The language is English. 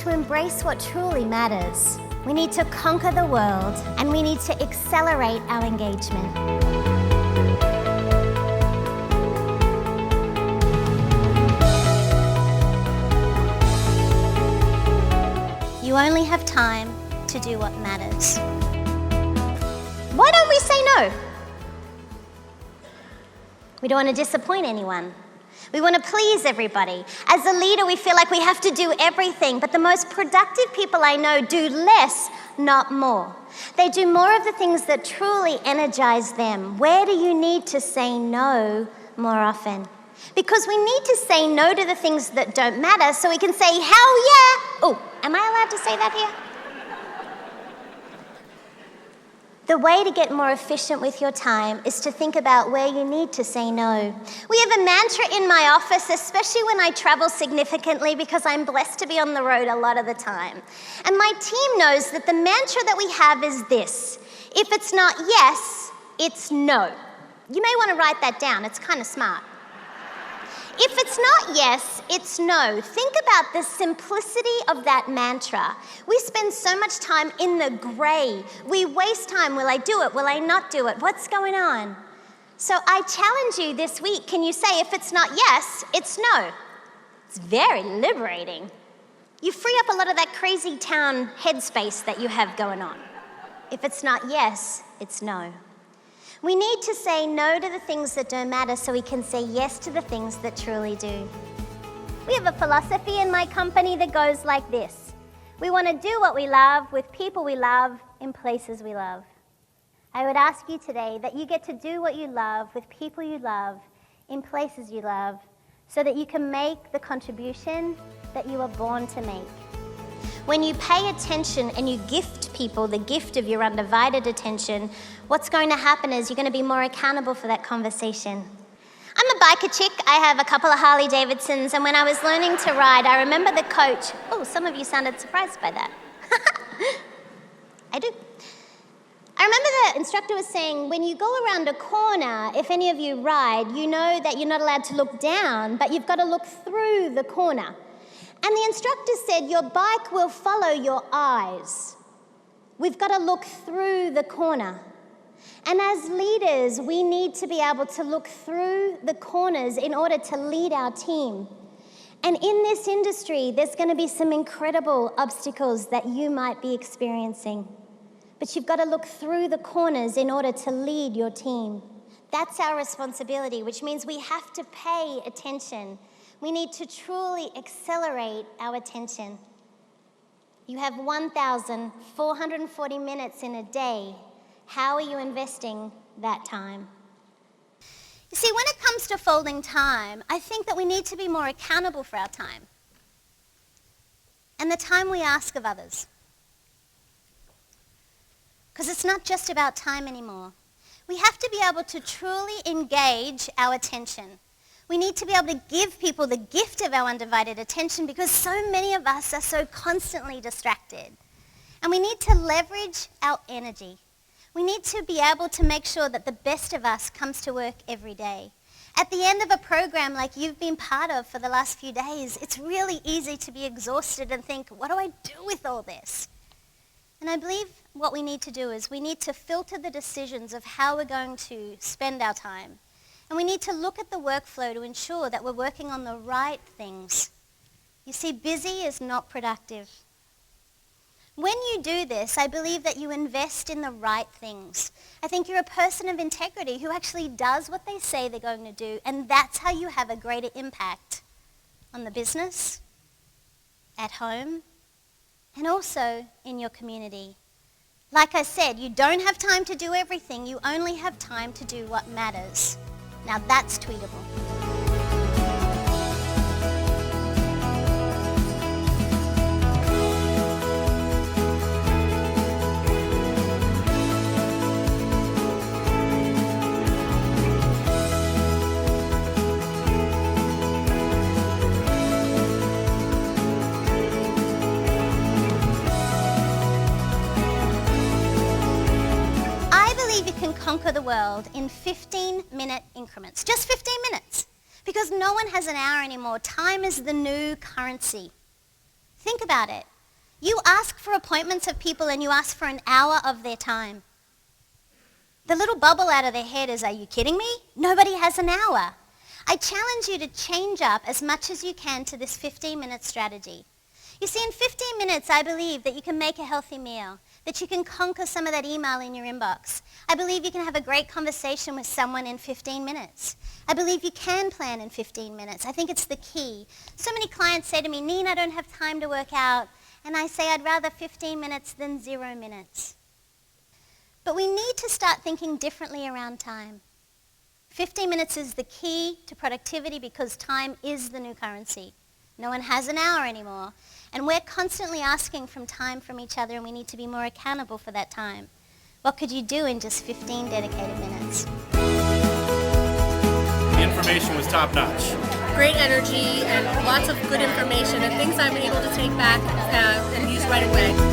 to embrace what truly matters. We need to conquer the world, and we need to accelerate our engagement. You only have time to do what matters. Why don't we say no? We don't want to disappoint anyone. We want to please everybody. As a leader, we feel like we have to do everything, but the most productive people I know do less, not more. They do more of the things that truly energize them. Where do you need to say no more often? Because we need to say no to the things that don't matter so we can say, hell yeah! Oh, am I allowed to say that here? The way to get more efficient with your time is to think about where you need to say no. We have a mantra in my office, especially when I travel significantly because I'm blessed to be on the road a lot of the time. And my team knows that the mantra that we have is this: if it's not yes, it's no. You may want to write that down, it's kind of smart. If it's not yes, it's no. Think about the simplicity of that mantra. We spend so much time in the gray. We waste time. Will I do it? Will I not do it? What's going on? So I challenge you this week. Can you say, if it's not yes, it's no? It's very liberating. You free up a lot of that crazy town headspace that you have going on. If it's not yes, it's no. We need to say no to the things that don't matter so we can say yes to the things that truly do. We have a philosophy in my company that goes like this: we want to do what we love with people we love in places we love. I would ask you today that you get to do what you love with people you love in places you love so that you can make the contribution that you were born to make. When you pay attention and you gift people the gift of your undivided attention, what's going to happen is you're going to be more accountable for that conversation. I'm a biker chick. I have a couple of Harley Davidsons, and when I was learning to ride, I remember the coach. Oh, some of you sounded surprised by that. I do. I remember the instructor was saying, when you go around a corner, if any of you ride, you know that you're not allowed to look down, but you've got to look through the corner. And the instructor said, your bike will follow your eyes. We've got to look through the corner. And as leaders, we need to be able to look through the corners in order to lead our team. And in this industry, there's going to be some incredible obstacles that you might be experiencing. But you've got to look through the corners in order to lead your team. That's our responsibility, which means we have to pay attention. We need to truly accelerate our attention. You have 1,440 minutes in a day. How are you investing that time? You see, when it comes to folding time, I think that we need to be more accountable for our time and the time we ask of others. Because it's not just about time anymore. We have to be able to truly engage our attention. We need to be able to give people the gift of our undivided attention because so many of us are so constantly distracted. And we need to leverage our energy. We need to be able to make sure that the best of us comes to work every day. At the end of a program like you've been part of for the last few days, it's really easy to be exhausted and think, what do I do with all this? And I believe what we need to do is we need to filter the decisions of how we're going to spend our time. And we need to look at the workflow to ensure that we're working on the right things. You see, busy is not productive. When you do this, I believe that you invest in the right things. I think you're a person of integrity who actually does what they say they're going to do, and that's how you have a greater impact on the business, at home, and also in your community. Like I said, you don't have time to do everything. You only have time to do what matters. Now that's tweetable. Conquer the world in 15-minute increments. Just 15 minutes. Because no one has an hour anymore. Time is the new currency. Think about it. You ask for appointments of people and you ask for an hour of their time. The little bubble out of their head is, are you kidding me? Nobody has an hour. I challenge you to change up as much as you can to this 15-minute strategy. You see, in 15 minutes, I believe that you can make a healthy meal, that you can conquer some of that email in your inbox. I believe you can have a great conversation with someone in 15 minutes. I believe you can plan in 15 minutes. I think it's the key. So many clients say to me, Neen, I don't have time to work out. And I say, I'd rather 15 minutes than 0 minutes. But we need to start thinking differently around time. 15 minutes is the key to productivity because time is the new currency. No one has an hour anymore. And we're constantly asking for time from each other, and we need to be more accountable for that time. What could you do in just 15 dedicated minutes? The information was top-notch. Great energy and lots of good information and things I'm able to take back and use right away.